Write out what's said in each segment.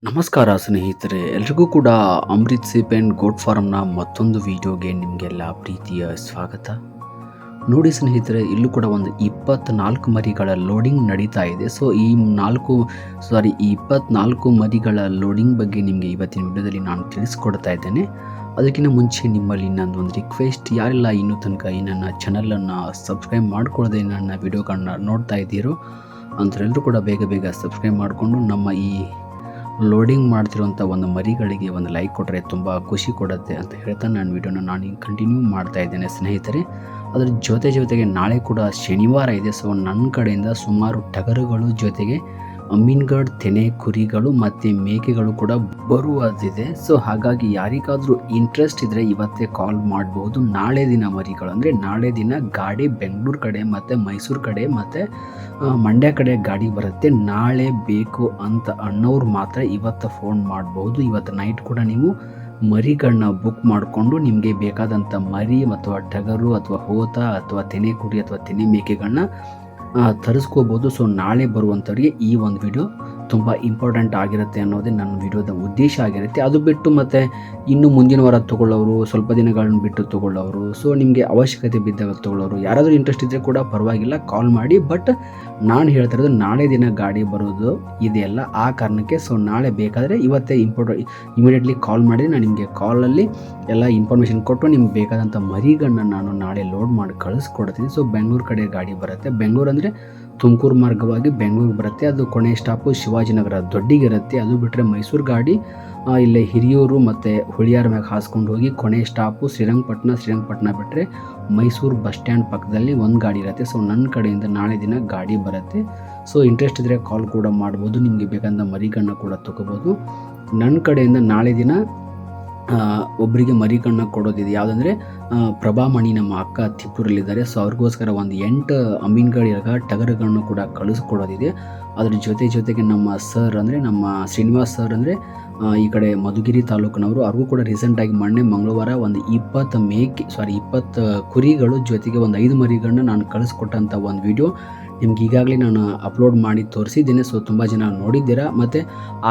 ನಮಸ್ಕಾರ ಸ್ನೇಹಿತರೆ, ಎಲ್ರಿಗೂ ಕೂಡ ಅಮೃತ್ ಸಿಪ್ ಆ್ಯಂಡ್ ಗೋಟ್ ಫಾರ್ಮ್ನ ಮತ್ತೊಂದು ವಿಡಿಯೋಗೆ ನಿಮಗೆಲ್ಲ ಪ್ರೀತಿಯ ಸ್ವಾಗತ. ನೋಡಿ ಸ್ನೇಹಿತರೆ, ಇಲ್ಲೂ ಕೂಡ ಒಂದು 24 ಮರಿಗಳ ಲೋಡಿಂಗ್ ನಡೀತಾ ಇದೆ. ಸೊ ಈ 24 ಮರಿಗಳ ಲೋಡಿಂಗ್ ಬಗ್ಗೆ ನಿಮಗೆ ಇವತ್ತಿನ ವಿಡಿಯೋದಲ್ಲಿ ನಾನು ತಿಳಿಸ್ಕೊಡ್ತಾ ಇದ್ದೇನೆ. ಅದಕ್ಕಿಂತ ಮುಂಚೆ ನಿಮ್ಮಲ್ಲಿ ನನ್ನೊಂದು ರಿಕ್ವೆಸ್ಟ್, ಯಾರೆಲ್ಲ ಇನ್ನೂ ತನಕ ಈ ನನ್ನ ಚಾನಲನ್ನು ಸಬ್ಸ್ಕ್ರೈಬ್ ಮಾಡ್ಕೊಳ್ಳದೆ ನನ್ನ ವಿಡಿಯೋಗಳನ್ನ ನೋಡ್ತಾ ಇದ್ದೀರೋ ಅಂಥವರೆಲ್ಲರೂ ಕೂಡ ಬೇಗ ಸಬ್ಸ್ಕ್ರೈಬ್ ಮಾಡಿಕೊಂಡು ನಮ್ಮ ಈ ಲೋಡಿಂಗ್ ಮಾಡ್ತಿರೋಂಥ ಒಂದು ಮರಿಗಳಿಗೆ ಒಂದು ಲೈಕ್ ಕೊಟ್ಟರೆ ತುಂಬ ಖುಷಿ ಕೊಡುತ್ತೆ ಅಂತ ಹೇಳ್ತಾ ನಾನು ಕಂಟಿನ್ಯೂ ಮಾಡ್ತಾ ಇದ್ದೇನೆ ಸ್ನೇಹಿತರೆ. ಅದರ ಜೊತೆಗೆ ನಾಳೆ ಕೂಡ ಶನಿವಾರ ಇದೆ. ಸೊ ನನ್ನ ಕಡೆಯಿಂದ ಸುಮಾರು ಟಗರುಗಳು ಜೊತೆಗೆ ಅಮೀನ್ಗಢ್ ತೆನೆ ಕುರಿಗಳು ಮತ್ತು ಮೇಕೆಗಳು ಕೂಡ ಬರುವುದಿದೆ. ಸೊ ಹಾಗಾಗಿ ಯಾರಿಗಾದರೂ ಇಂಟ್ರೆಸ್ಟ್ ಇದ್ದರೆ ಇವತ್ತೇ ಕಾಲ್ ಮಾಡ್ಬೋದು. ನಾಳೆ ದಿನ ಮರಿಗಳು ಅಂದರೆ ನಾಳೆ ದಿನ ಗಾಡಿ ಬೆಂಗಳೂರು ಕಡೆ ಮತ್ತು ಮೈಸೂರು ಕಡೆ ಮತ್ತು ಮಂಡ್ಯ ಕಡೆ ಗಾಡಿ ಬರುತ್ತೆ. ನಾಳೆ ಬೇಕು ಅಂತ ಅನ್ನೋರು ಮಾತ್ರ ಇವತ್ತು ಫೋನ್ ಮಾಡ್ಬೋದು. ಇವತ್ತು ನೈಟ್ ಕೂಡ ನೀವು ಮರಿಗಳನ್ನ ಬುಕ್ ಮಾಡಿಕೊಂಡು ನಿಮಗೆ ಬೇಕಾದಂಥ ಮರಿ ಅಥವಾ ಟಗರು ಅಥವಾ ಹೋತ ಅಥವಾ ತೆನೆ ಕುರಿ ಅಥವಾ ತೆನೆ ಮೇಕೆಗಳನ್ನ ತರಿಸ್ಕೋಬೋದು. ಸೊ ನಾಳೆ ಬರುವಂಥವ್ರಿಗೆ ಈ ಒಂದು ವಿಡಿಯೋ ತುಂಬ ಇಂಪಾರ್ಟೆಂಟ್ ಆಗಿರುತ್ತೆ ಅನ್ನೋದೇ ನನ್ನ ವಿಡಿಯೋದ ಉದ್ದೇಶ ಆಗಿರುತ್ತೆ. ಅದು ಬಿಟ್ಟು ಮತ್ತು ಇನ್ನು ಮುಂದಿನ ವಾರ ತೊಗೊಳ್ಳೋರು, ಸ್ವಲ್ಪ ದಿನಗಳನ್ನ ಬಿಟ್ಟು ತೊಗೊಳ್ಳೋರು, ಸೊ ನಿಮಗೆ ಅವಶ್ಯಕತೆ ಬಿದ್ದಾಗ ತೊಗೊಳ್ಳೋರು, ಯಾರಾದರೂ ಇಂಟ್ರೆಸ್ಟ್ ಇದ್ದರೆ ಕೂಡ ಪರವಾಗಿಲ್ಲ, ಕಾಲ್ ಮಾಡಿ. ಬಟ್ ನಾನು ಹೇಳ್ತಾ ಇರೋದು ನಾಳೆ ದಿನ ಗಾಡಿ ಬರೋದು ಇದೆಯಲ್ಲ, ಆ ಕಾರಣಕ್ಕೆ. ಸೊ ನಾಳೆ ಬೇಕಾದರೆ ಇವತ್ತೇ ಇಮಿಡಿಯೇಟ್ಲಿ ಕಾಲ್ ಮಾಡಿ ನಾನು ನಿಮಗೆ ಕಾಲಲ್ಲಿ ಎಲ್ಲ ಇನ್ಫಾರ್ಮೇಷನ್ ಕೊಟ್ಟು ನಿಮ್ಗೆ ಬೇಕಾದಂಥ ಮರಿಗಳನ್ನ ನಾನು ನಾಳೆ ಲೋಡ್ ಮಾಡಿ ಕಳಿಸ್ಕೊಡ್ತೀನಿ. ಸೊ ಬೆಂಗಳೂರು ಕಡೆ ಗಾಡಿ ಬರುತ್ತೆ. ಬೆಂಗಳೂರು ಅಂದರೆ ತುಮಕೂರು ಮಾರ್ಗವಾಗಿ ಬೆಂಗಳೂರು ಬರುತ್ತೆ. ಅದು ಕೊನೆ ಸ್ಟಾಪು ಶಿವಾಜಿನಗರ ದೊಡ್ಡಿಗಿರುತ್ತೆ. ಅದು ಬಿಟ್ಟರೆ ಮೈಸೂರು ಗಾಡಿ ಇಲ್ಲೇ ಹಿರಿಯೂರು ಮತ್ತು ಹುಳಿಯಾರ ಮ್ಯಾಗ ಹಾಸ್ಕೊಂಡು ಹೋಗಿ ಕೊನೆ ಸ್ಟಾಪು ಶ್ರೀರಂಗಪಟ್ಟಣ ಬಿಟ್ಟರೆ ಮೈಸೂರು ಬಸ್ ಸ್ಟ್ಯಾಂಡ್ ಪಕ್ಕದಲ್ಲಿ ಒಂದು ಗಾಡಿ ಇರುತ್ತೆ. ಸೊ ನನ್ನ ಕಡೆಯಿಂದ ನಾಳೆ ದಿನ ಗಾಡಿ ಬರುತ್ತೆ. ಸೊ ಇಂಟ್ರೆಸ್ಟ್ ಇದ್ದರೆ ಕಾಲ್ ಕೂಡ ಮಾಡ್ಬೋದು. ನಿಮಗೆ ಬೇಕಾದ ಮರಿಗಳನ್ನ ಕೂಡ ತೊಗೋಬೋದು. ನನ್ನ ಕಡೆಯಿಂದ ನಾಳೆ ದಿನ ಒಬ್ಬರಿಗೆ ಮರಿಗಳನ್ನ ಕೊಡೋದಿದೆ. ಯಾವುದಂದರೆ ಪ್ರಭಾಮಣಿ, ನಮ್ಮ ಅಕ್ಕ ತಿಪ್ಪೂರಲ್ಲಿದ್ದಾರೆ. ಸೊ ಅವ್ರಿಗೋಸ್ಕರ ಒಂದು 8 ಅಮೀನ್ಗಢ ಟಗರುಗಳನ್ನು ಕೂಡ ಕಳಿಸ್ಕೊಡೋದಿದೆ. ಅದ್ರ ಜೊತೆಗೆ ನಮ್ಮ ಸರ್ ಅಂದರೆ ನಮ್ಮ ಶ್ರೀನಿವಾಸ್ ಸರ್ ಅಂದರೆ ಈ ಕಡೆ ಮಧುಗಿರಿ ತಾಲೂಕಿನವರು, ಅವ್ರಿಗೂ ಕೂಡ ರೀಸೆಂಟಾಗಿ ಮಂಗಳವಾರ ಒಂದು 20 ಕುರಿಗಳು ಜೊತೆಗೆ ಒಂದು 5 ಮರಿಗಳನ್ನ ನಾನು ಕಳಿಸ್ಕೊಟ್ಟಂಥ ಒಂದು ವಿಡಿಯೋ ನಿಮ್ಗೆ ಈಗಾಗಲೇ ನಾನು ಅಪ್ಲೋಡ್ ಮಾಡಿ ತೋರಿಸಿದ್ದೇನೆ. ಸೊ ತುಂಬ ಜನ ನೋಡಿದ್ದೀರಾ. ಮತ್ತು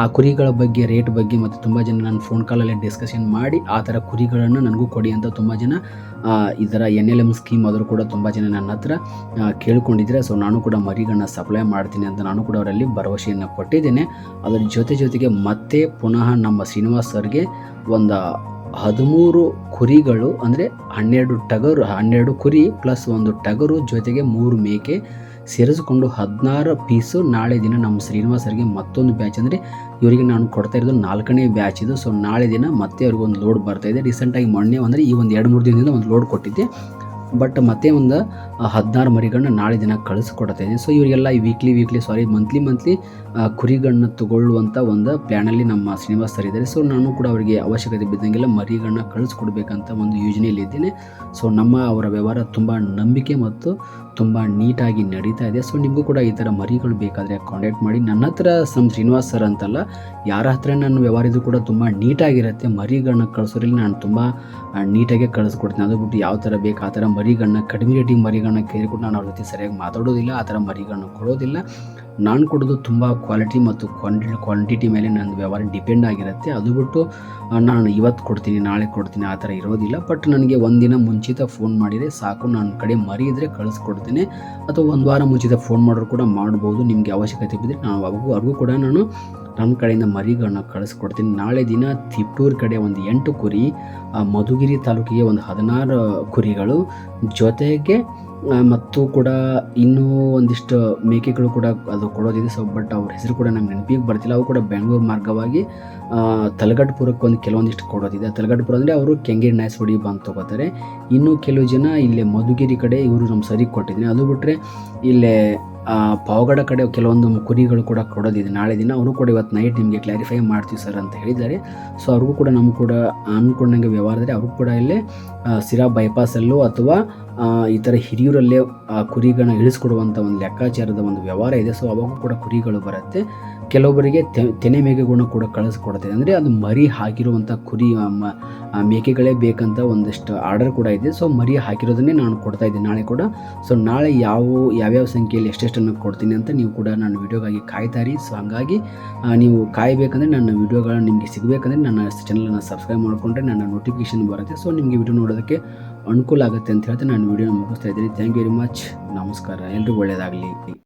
ಆ ಕುರಿಗಳ ಬಗ್ಗೆ, ರೇಟ್ ಬಗ್ಗೆ ಮತ್ತು ತುಂಬ ಜನ ನಾನು ಫೋನ್ ಕಾಲಲ್ಲೇ ಡಿಸ್ಕಷನ್ ಮಾಡಿ ಆ ಥರ ಕುರಿಗಳನ್ನು ನನಗೂ ಕೊಡಿ ಅಂತ ತುಂಬ ಜನ ಈ ಥರ NLM ಸ್ಕೀಮ್ ಆದರೂ ಕೂಡ ತುಂಬ ಜನ ನನ್ನ ಹತ್ರ ಕೇಳ್ಕೊಂಡಿದ್ದೀರಾ. ಸೊ ನಾನು ಕೂಡ ಮರಿಗಳನ್ನ ಸಪ್ಲೈ ಮಾಡ್ತೀನಿ ಅಂತ ನಾನು ಕೂಡ ಅವರಲ್ಲಿ ಭರವಸೆಯನ್ನು ಕೊಟ್ಟಿದ್ದೇನೆ. ಅದರ ಜೊತೆಗೆ ಮತ್ತೆ ಪುನಃ ನಮ್ಮ ಶ್ರೀನಿವಾಸ್ ಸರ್ಗೆ ಒಂದು 13 ಕುರಿಗಳು ಅಂದರೆ 12 ಕುರಿ ಪ್ಲಸ್ ಒಂದು ಟಗರು ಜೊತೆಗೆ 3 ಮೇಕೆ ಸೇರಿಸಿಕೊಂಡು 16 ಪೀಸು ನಾಳೆ ದಿನ ನಮ್ಮ ಶ್ರೀನಿವಾಸರಿಗೆ ಮತ್ತೊಂದು ಬ್ಯಾಚ್, ಅಂದರೆ ಇವರಿಗೆ ನಾನು ಕೊಡ್ತಾ ಇರೋದು 4ನೇ ಬ್ಯಾಚ್ ಇದು. ಸೊ ನಾಳೆ ದಿನ ಮತ್ತೆ ಅವ್ರಿಗೆ ಒಂದು ಲೋಡ್ ಬರ್ತಾಯಿದೆ. ರೀಸೆಂಟಾಗಿ ಮೊನ್ನೆ ಅಂದರೆ ಈ ಒಂದು 2-3 ದಿನದಿಂದ ಒಂದು ಲೋಡ್ ಕೊಟ್ಟಿದ್ದೆ. ಬಟ್ ಮತ್ತೆ ಒಂದು 16 ಮರಿಗಳನ್ನ ನಾಳೆ ದಿನ ಕಳಿಸ್ಕೊಡ್ತಾ ಇದ್ದೀನಿ. ಸೊ ಇವರಿಗೆಲ್ಲ ಮಂತ್ಲಿ ಕುರಿಗಳನ್ನ ತಗೊಳ್ಳುವಂಥ ಒಂದು ಪ್ಲ್ಯಾನಲ್ಲಿ ನಮ್ಮ ಶ್ರೀನಿವಾಸ್ ಸರ್ ಇದ್ದಾರೆ. ಸೊ ನಾನು ಕೂಡ ಅವರಿಗೆ ಅವಶ್ಯಕತೆ ಬಿದ್ದಂಗೆಲ್ಲ ಮರಿಗಳನ್ನ ಕಳಿಸ್ಕೊಡ್ಬೇಕಂತ ಒಂದು ಯೋಜನೆಯಲ್ಲಿದ್ದೇನೆ. ಸೊ ಅವರ ವ್ಯವಹಾರ ತುಂಬ ನಂಬಿಕೆ ಮತ್ತು ತುಂಬ ನೀಟಾಗಿ ನಡೀತಾ ಇದೆ. ಸೊ ನಿಮಗೂ ಕೂಡ ಈ ಥರ ಮರಿಗಳು ಬೇಕಾದರೆ ಕಾಂಟ್ಯಾಕ್ಟ್ ಮಾಡಿ. ನನ್ನ ಹತ್ರ ಶ್ರೀನಿವಾಸ್ ಸರ್ ಅಂತಲ್ಲ, ಯಾರ ಹತ್ರ ನನ್ನ ವ್ಯವಹಾರ ಇದ್ರೂ ಕೂಡ ತುಂಬ ನೀಟಾಗಿರುತ್ತೆ. ಮರಿಗಳನ್ನ ಕಳಿಸೋದ್ರಲ್ಲಿ ನಾನು ತುಂಬ ನೀಟಾಗೆ ಕಳಿಸ್ಕೊಡ್ತೀನಿ. ಅದು ಬಿಟ್ಟು ಯಾವ ಥರ ಬೇಕು ಆ ಥರ ಮರಿಗಳನ್ನ, ಕಡಿಮೆ ರೇಟಿಂಗ್ ಮರಿಗಳನ್ನ ಕೇಳಿಕೊಟ್ಟು ನಾನು ಅವ್ರ ಜೊತೆ ಸರಿಯಾಗಿ ಮಾತಾಡೋದಿಲ್ಲ, ಆ ಥರ ಮರಿಗಳನ್ನ ಕೊಡೋದಿಲ್ಲ. ನಾನು ಕೊಡೋದು ತುಂಬ ಕ್ವಾಲಿಟಿ ಮತ್ತು ಕ್ವಾಂಟಿಟಿ ಮೇಲೆ ನನ್ನ ವ್ಯವಹಾರ ಡಿಪೆಂಡ್ ಆಗಿರುತ್ತೆ. ಅದು ಬಿಟ್ಟು ನಾನು ಇವತ್ತು ಕೊಡ್ತೀನಿ ನಾಳೆ ಕೊಡ್ತೀನಿ ಆ ಥರ ಇರೋದಿಲ್ಲ. ಬಟ್ ನನಗೆ ಒಂದಿನ ಮುಂಚಿತ ಫೋನ್ ಮಾಡಿದರೆ ಸಾಕು, ನನ್ನ ಕಡೆ ಮರಿ ಇದ್ದರೆ ಕಳಿಸ್ಕೊಡ್ತೀನಿ. ಅಥವಾ ಒಂದು ವಾರ ಮುಂಚಿತ ಫೋನ್ ಮಾಡೋರು ಕೂಡ ಮಾಡ್ಬೋದು. ನಿಮಗೆ ಅವಶ್ಯಕತೆ ಬಿದ್ದರೆ ಅವ್ರಿಗೂ ಕೂಡ ನಾನು ನನ್ನ ಕಡೆಯಿಂದ ಮರಿಗಳನ್ನ ಕಳಿಸ್ಕೊಡ್ತೀನಿ. ನಾಳೆ ದಿನ ತಿಪ್ಟೂರು ಕಡೆ ಒಂದು 8 ಕುರಿ, ಮಧುಗಿರಿ ತಾಲೂಕಿಗೆ ಒಂದು 16 ಕುರಿಗಳು ಜೊತೆಗೆ ಮತ್ತು ಕೂಡ ಇನ್ನೂ ಒಂದಿಷ್ಟು ಮೇಕೆಗಳು ಕೂಡ ಅದು ಕೊಡೋದಿದೆ. ಸೊ ಬಟ್ ಅವ್ರ ಹೆಸರು ಕೂಡ ನಂಗೆ ನೆನಪಿಗೆ ಬರ್ತಿಲ್ಲ. ಅವು ಕೂಡ ಬೆಂಗಳೂರು ಮಾರ್ಗವಾಗಿ ತಲಗಡ್ಪುರಕ್ಕೆ ಕೆಲವೊಂದಿಷ್ಟು ಕೊಡೋದಿದೆ. ತಲಗಡ್ಪುರ ಅಂದರೆ ಅವರು ಕೆಂಗೇರಿ ನಾಯಸ್ವಾಡಿ ಬಂದು ತೊಗೋತಾರೆ. ಇನ್ನು ಕೆಲವು ಜನ ಇಲ್ಲೇ ಮಧುಗಿರಿ ಕಡೆ ಇವರು ನಮ್ಮ ಸರಿಗೆ ಕೊಟ್ಟಿದ್ದೀನಿ. ಅದು ಬಿಟ್ಟರೆ ಇಲ್ಲೇ ಪಾವಗಡ ಕಡೆ ಕೆಲವೊಂದು ಕುರಿಗಳು ಕೂಡ ಕೊಡೋದಿದೆ ನಾಳೆ ದಿನ. ಅವರು ಕೂಡ ಇವತ್ತು ನೈಟ್ ನಿಮಗೆ ಕ್ಲಾರಿಫೈ ಮಾಡ್ತೀವಿ ಸರ್ ಅಂತ ಹೇಳಿದ್ದಾರೆ. ಸೊ ಅವ್ರಿಗೂ ಕೂಡ ನಮ್ಗೆ ಕೂಡ ಅಂದ್ಕೊಂಡಂಗೆ ವ್ಯವಹಾರದಲ್ಲಿ ಅವ್ರಿಗೂ ಕೂಡ ಇಲ್ಲೇ ಸಿರಾ ಬೈಪಾಸಲ್ಲೂ ಅಥವಾ ಈ ಥರ ಹಿರಿಯೂರಲ್ಲೇ ಕುರಿಗಳನ್ನ ಇಳಿಸ್ಕೊಡುವಂಥ ಒಂದು ಲೆಕ್ಕಾಚಾರದ ಒಂದು ವ್ಯವಹಾರ ಇದೆ. ಸೊ ಅವಾಗೂ ಕೂಡ ಕುರಿಗಳು ಬರುತ್ತೆ. ಕೆಲವೊಬ್ಬರಿಗೆ ತೆನೆ ಮೇಕೆಗಳನ್ನ ಕೂಡ ಕಳಿಸ್ಕೊಡ್ತದೆ. ಅಂದರೆ ಅದು ಮರಿ ಹಾಕಿರುವಂಥ ಕುರಿ ಮೇಕೆಗಳೇ ಬೇಕಂತ ಒಂದಷ್ಟು ಆರ್ಡರ್ ಕೂಡ ಇದೆ. ಸೊ ಮರಿ ಹಾಕಿರೋದನ್ನೇ ನಾನು ಕೊಡ್ತಾ ಇದ್ದೀನಿ ನಾಳೆ ಕೂಡ. ಸೊ ನಾಳೆ ಯಾವ್ಯಾವ ಸಂಖ್ಯೆಯಲ್ಲಿ ಎಷ್ಟೆಷ್ಟು ರಿಕ್ವೆಸ್ಟನ್ನು ಕೊಡ್ತೀನಿ ಅಂತ ನೀವು ಕೂಡ ನನ್ನ ವೀಡಿಯೋಗಾಗಿ ಕಾಯ್ತಾರಿ. ಸೊ ಹಾಗಾಗಿ ನೀವು ಕಾಯಬೇಕಂದ್ರೆ ನನ್ನ ವೀಡಿಯೋಗಳು ನಿಮಗೆ ಸಿಗಬೇಕಂದ್ರೆ ನನ್ನ ಚಾನಲನ್ನು ಸಬ್ಸ್ಕ್ರೈಬ್ ಮಾಡಿಕೊಂಡ್ರೆ ನನ್ನ ನೋಟಿಫಿಕೇಷನ್ ಬರುತ್ತೆ. ಸೊ ನಿಮಗೆ ವಿಡಿಯೋ ನೋಡೋದಕ್ಕೆ ಅನುಕೂಲ ಆಗುತ್ತೆ ಅಂತ ಹೇಳ್ತಾ ನಾನು ವೀಡಿಯೋನ ಮುಗಿಸ್ತಾ ಇದ್ದೀನಿ. Thank you very much. ನಮಸ್ಕಾರ. ಎಲ್ರಿಗೂ ಒಳ್ಳೆಯದಾಗಲಿ.